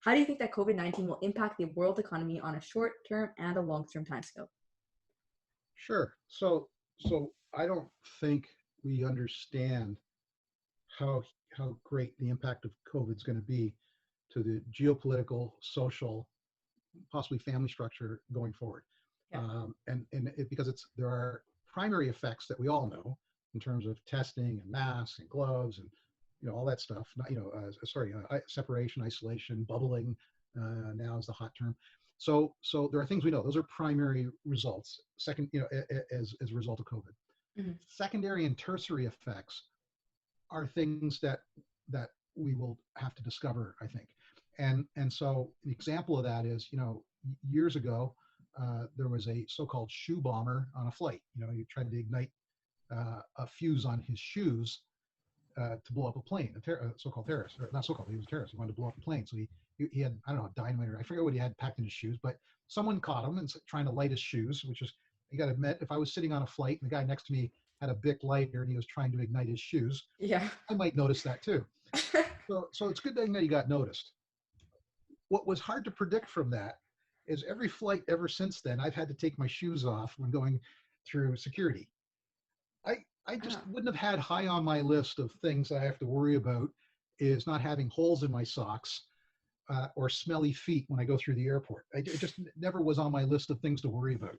How do you think that COVID-19 will impact the world economy on a short-term and a long-term timescale? Sure. So I don't think we understand how how great the impact of COVID is going to be to the geopolitical, social, possibly family structure going forward. Yeah. Because there are primary effects that we all know in terms of testing and masks and gloves and all that stuff. Separation, isolation, bubbling. Now is the hot term. So there are things we know. Those are primary results. Second, as a result of COVID. Mm-hmm. Secondary and tertiary effects are things that we will have to discover, I think. And so an example of that is, years ago, there was a so-called shoe bomber on a flight. He tried to ignite a fuse on his shoes to blow up a plane, a so-called terrorist, or not so-called, he was a terrorist. He wanted to blow up a plane. So he had, I don't know, dynamite, or I forget what he had packed in his shoes, but someone caught him and trying to light his shoes, which is, you got to admit, if I was sitting on a flight and the guy next to me had a Bic lighter and he was trying to ignite his shoes, Yeah. I might notice that too. So it's a good thing that he got noticed. What was hard to predict from that is every flight ever since then, I've had to take my shoes off when going through security. I just wouldn't have had high on my list of things I have to worry about is not having holes in my socks or smelly feet when I go through the airport. It just never was on my list of things to worry about.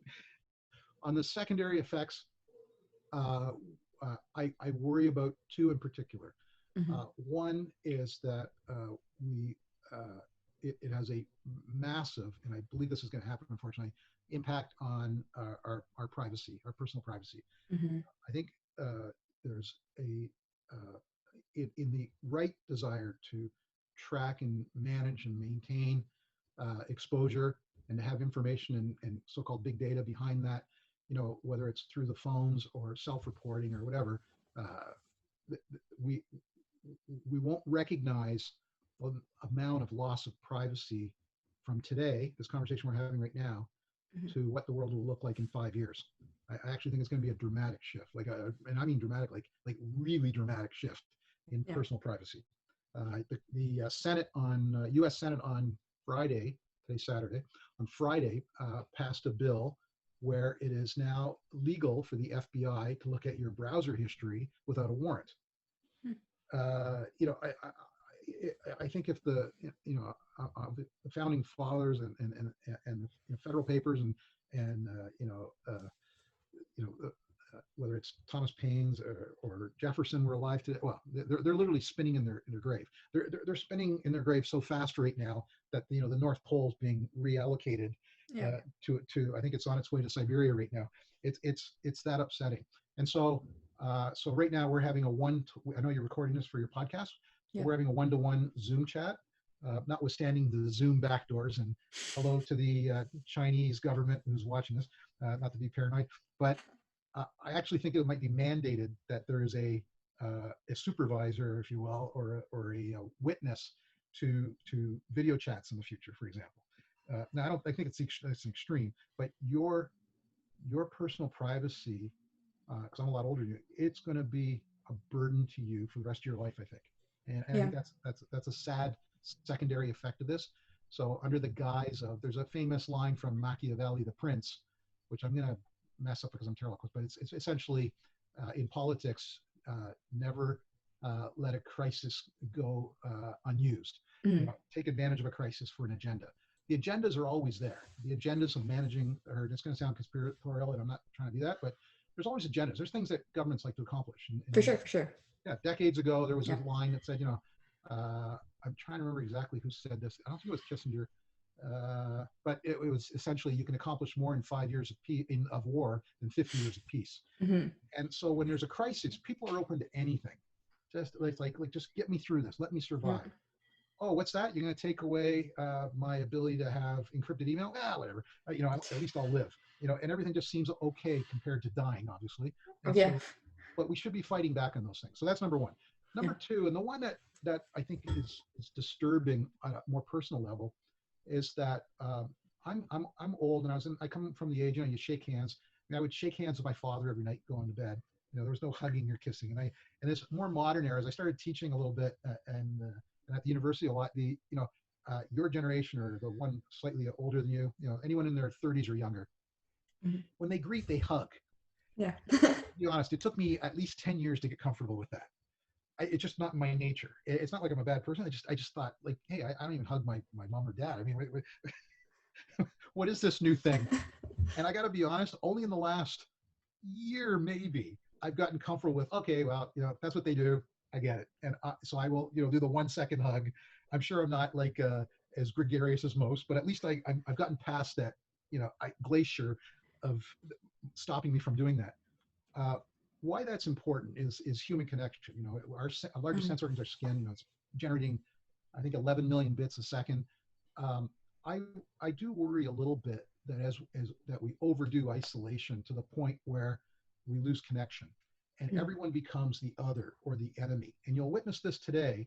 On the secondary effects, I worry about two in particular. Mm-hmm. One is that it has a massive, and I believe this is going to happen, unfortunately, impact on our privacy, our personal privacy. Mm-hmm. I think there's in the right desire to track and manage and maintain exposure and to have information and so-called big data behind that, whether it's through the phones or self-reporting or whatever, we won't recognize the amount of loss of privacy from today, this conversation we're having right now, mm-hmm. to what the world will look like in 5 years. I actually think it's going to be a dramatic shift, and I mean dramatic, like really dramatic shift in personal privacy. The Senate U.S. Senate on Friday, today's Saturday, on Friday, passed a bill where it is now legal for the FBI to look at your browser history without a warrant. I think if the founding fathers and federal papers and whether it's Thomas Paine's or Jefferson were alive today, well, they're literally spinning in their grave. They're spinning in their grave so fast right now that the North Pole's being reallocated to I think it's on its way to Siberia right now. It's that upsetting. And so right now we're having I know you're recording this for your podcast. So we're having a one-to-one Zoom chat, notwithstanding the Zoom backdoors. And hello to the Chinese government who's watching this, not to be paranoid, but I actually think it might be mandated that there is a supervisor, if you will, or a witness to video chats in the future, for example. Now, I think it's an extreme, but your personal privacy, because I'm a lot older than you, it's going to be a burden to you for the rest of your life, I think. And I think that's a sad secondary effect of this. So under the guise of, there's a famous line from Machiavelli, The Prince, which I'm going to mess up because I'm terrible, but it's essentially in politics, never let a crisis go unused. Mm-hmm. Take advantage of a crisis for an agenda. The agendas are always there. The agendas of managing, or it's going to sound conspiratorial, and I'm not trying to do that, but there's always agendas. There's things that governments like to accomplish. For sure. Yeah, decades ago, there was a line that said, I'm trying to remember exactly who said this. I don't think it was Kissinger, but it was essentially, you can accomplish more in 5 years of war than 50 years of peace. Mm-hmm. And so when there's a crisis, people are open to anything. Just like just get me through this. Let me survive. Yeah. Oh, what's that? You're going to take away my ability to have encrypted email? Whatever. At least I'll live. And everything just seems okay compared to dying, obviously. And so, but we should be fighting back on those things. So that's number one. Number two, and the one that I think is disturbing on a more personal level, is that I'm old, and I come from the age, you shake hands. And I would shake hands with my father every night going to bed. There was no hugging or kissing. And this more modern era, as I started teaching a little bit and at the university a lot, your generation or the one slightly older than you, anyone in their 30s or younger, when they greet, they hug. Yeah. To be honest, it took me at least 10 years to get comfortable with that. It's just not my nature. It's not like I'm a bad person. I just thought like, hey, I don't even hug my mom or dad. I mean, what is this new thing? And I got to be honest, only in the last year, maybe, I've gotten comfortable with, okay, well, if that's what they do, I get it. And so I will, do the 1 second hug. I'm sure I'm not like as gregarious as most, but at least I've gotten past that, glacier of stopping me from doing that. Why that's important is human connection. Our largest sense organ is our skin. It's generating, I think, 11 million bits a second. I do worry a little bit that as that we overdo isolation to the point where we lose connection, and everyone becomes the other or the enemy. And you'll witness this today.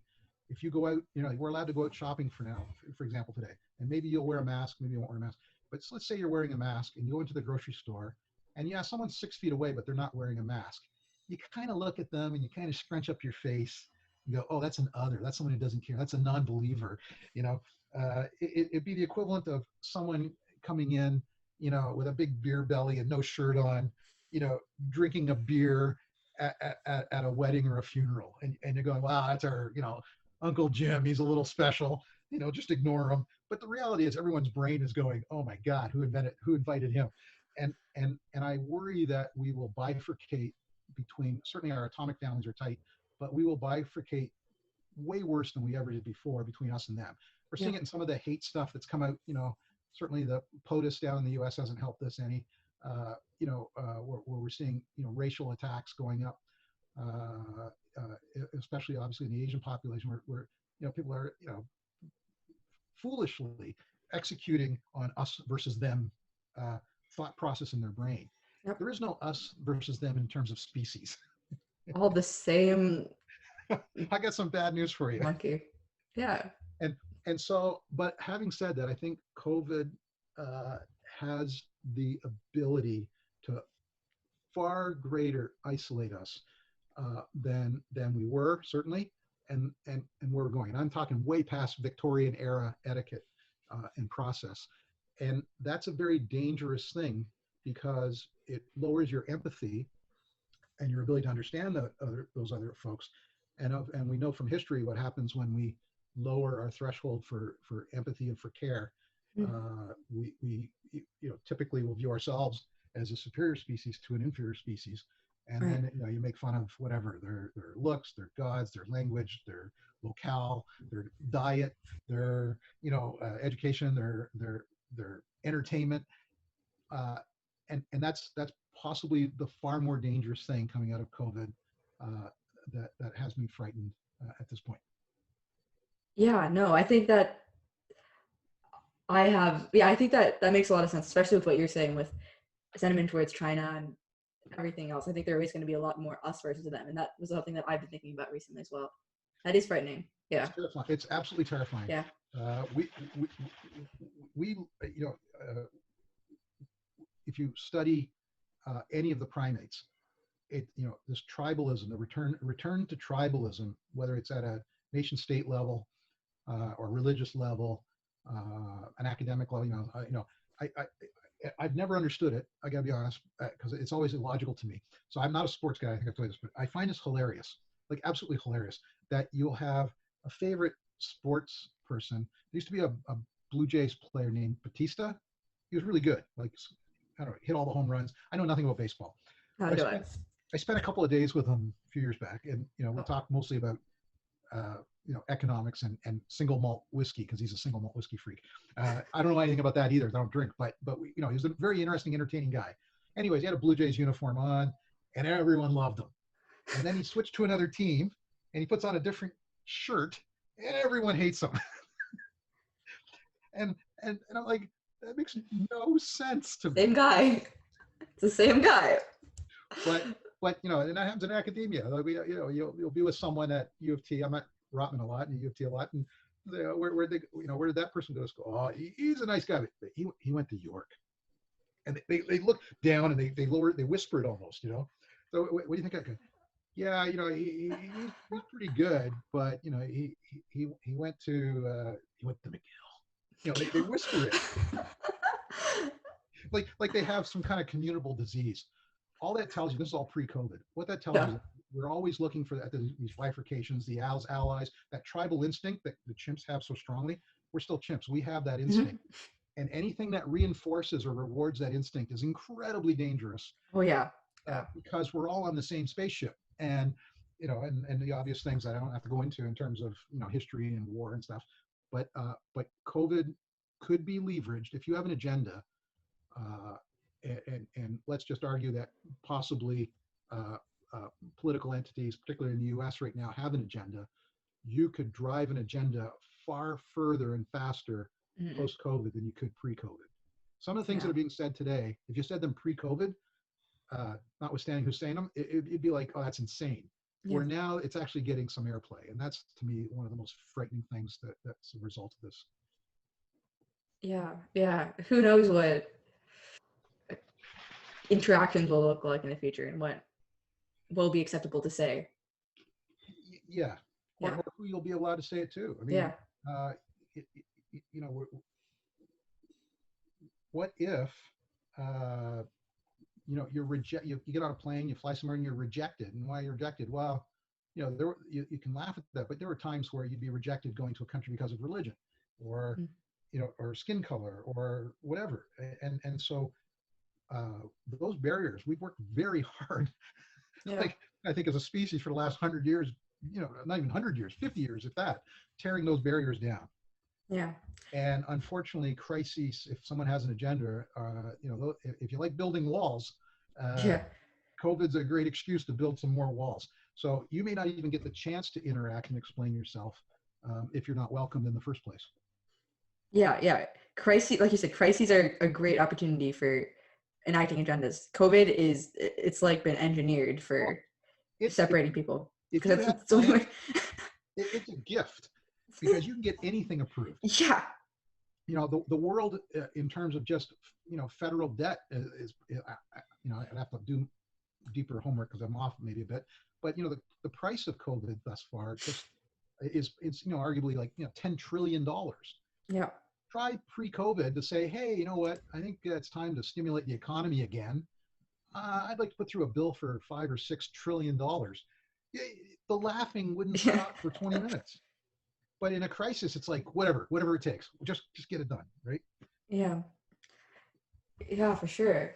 If you go out, we're allowed to go out shopping for example, today, and maybe you'll wear a mask, maybe you won't wear a mask. But let's say you're wearing a mask and you go into the grocery store, and yeah, someone's 6 feet away, but they're not wearing a mask. You kind of look at them and you kind of scrunch up your face and go, oh, that's an other. That's someone who doesn't care. That's a non-believer. It'd be the equivalent of someone coming in, with a big beer belly and no shirt on, drinking a beer at a wedding or a funeral. And you're going, wow, that's our, Uncle Jim. He's a little special, just ignore him. But the reality is everyone's brain is going, oh my God, who invited him? And I worry that we will bifurcate between, certainly our atomic families are tight, but we will bifurcate way worse than we ever did before between us and them. We're seeing it in some of the hate stuff that's come out, certainly the POTUS down in the US hasn't helped this any, where we're seeing, racial attacks going up, especially obviously in the Asian population where people are, foolishly executing on us versus them thought process in their brain. Yep. There is no us versus them in terms of species. All the same. I got some bad news for you. Monkey. Yeah. And so, but having said that, I think COVID has the ability to far greater isolate us than we were, certainly, and where we're going. And I'm talking way past Victorian era etiquette and process. And that's a very dangerous thing because it lowers your empathy and your ability to understand those other folks. And we know from history what happens when we lower our threshold for empathy and for care. We typically will view ourselves as a superior species to an inferior species. And then you make fun of whatever their looks, their gods, their language, their locale, their diet, their education, their entertainment, and that's possibly the far more dangerous thing coming out of COVID that has me frightened at this point. Yeah, no, I think that I think that makes a lot of sense, especially with what you're saying with sentiment towards China and everything else. I think there is going to be a lot more us versus them, and that was something that I've been thinking about recently as well. That is frightening. Yeah, it's terrifying. It's absolutely terrifying. Yeah. We if you study any of the primates, this tribalism, the return to tribalism, whether it's at a nation state level or religious level, an academic level, I've never understood it. I gotta be honest, because it's always illogical to me. So I'm not a sports guy. I think I've told you this, but I find this hilarious, like absolutely hilarious, that you'll have a favorite sports person. There used to be a Blue Jays player named Batista. He was really good. Like, I don't know, hit all the home runs. I know nothing about baseball. I spent a couple of days with him a few years back, and we talked mostly about economics and single malt whiskey, because he's a single malt whiskey freak. I don't know anything about that either. I don't drink, but he was a very interesting, entertaining guy. Anyways, he had a Blue Jays uniform on, and everyone loved him. And then he switched to another team, and he puts on a different shirt, and everyone hates him. and I'm like, that makes no sense to me. Same guy. It's the same guy. But and that happens in academia. Like you'll be with someone at U of T. I'm at Rotman a lot and U of T a lot, and where did that person go to school? Oh, he's a nice guy, but he went to York, and they look down and they whisper it almost. So what do you think? Yeah, he's pretty good, but he went to McGill. They whisper it like they have some kind of communicable disease. All that tells you, this is all pre-COVID. What that tells you Yeah. is that we're always looking for these bifurcations, the allies, that tribal instinct that the chimps have so strongly. We're still chimps. We have that Mhm. instinct, and anything that reinforces or rewards that instinct is incredibly dangerous, Oh yeah. Yeah. because we're all on the same spaceship. And and the obvious things that I don't have to go into in terms of history and war and stuff, but COVID could be leveraged if you have an agenda. uh, and let's just argue that possibly uh, political entities, particularly in the US right now, have an agenda. You could drive an agenda far further and faster Mhm. post COVID than you could pre COVID. Some of the things that Yeah. are being said today, if you said them pre COVID, notwithstanding who's saying them, it'd be like, oh, that's insane. Yeah. Where now it's actually getting some airplay. And that's, to me, one of the most frightening things that's a result of this. Yeah. Yeah. Who knows what interactions will look like in the future and what will be acceptable to say. Yeah, Yeah. or who you'll be allowed to say it to. I mean, Yeah. uh, it, you know, what if uh, you get on a plane, you fly somewhere, and you're rejected. And why you're rejected? Well, you can laugh at that, but there were times where you'd be rejected going to a country because of religion, or Mm. or skin color, or whatever. And so those barriers, we've worked very hard, Yeah. like I think as a species for the last 100 years, not even 100 years, 50 years, if that, tearing those barriers down. Yeah. And unfortunately, crises, if someone has an agenda, if you like building walls, uh, Yeah. COVID's a great excuse to build some more walls. So you may not even get the chance to interact and explain yourself, if you're not welcomed in the first place. Yeah. Yeah. Crises, like you said, crises are a great opportunity for enacting agendas. COVID it's like been engineered Well, for it's separating people if you because have that's the only plans, way. it's a gift because you can get anything approved. Yeah. The world, in terms of just federal debt, I'd have to do deeper homework because I'm off maybe a bit. But the price of COVID thus far just is arguably like $10 trillion. Yeah. Try pre-COVID to say, hey, you know what? I think it's time to stimulate the economy again. I'd like to put through a bill for $5 or $6 trillion. The laughing wouldn't Yeah. stop for 20 minutes. But in a crisis, it's like whatever it takes. Just get it done, right? Yeah. Yeah, for sure.